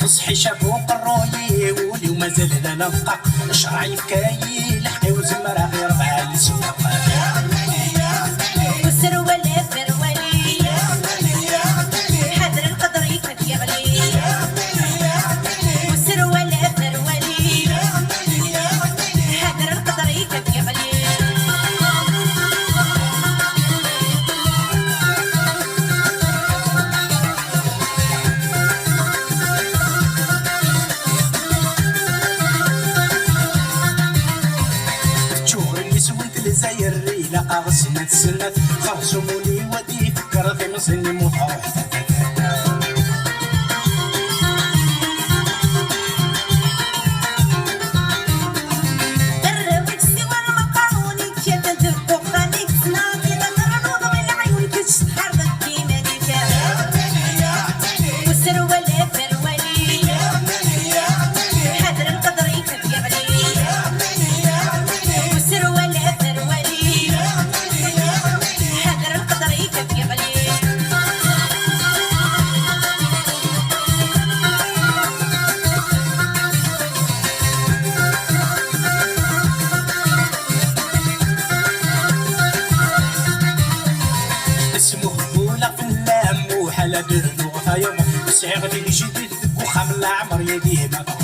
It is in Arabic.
صحي شافو قروي ولي ومازال ذا نفقق شرعي فكاي لحقي وزمرة غير ربع السواق والسروالة فرولي حذر القدر يفك يغلي والسروالة فرولي حذر القدر يفك يغلي الجزائر لا غسنت سنت خرجوا مولي ودي فكر في مسني مطاوح على درنو غايب سعيغ لي جديد وخام العمر يديه ما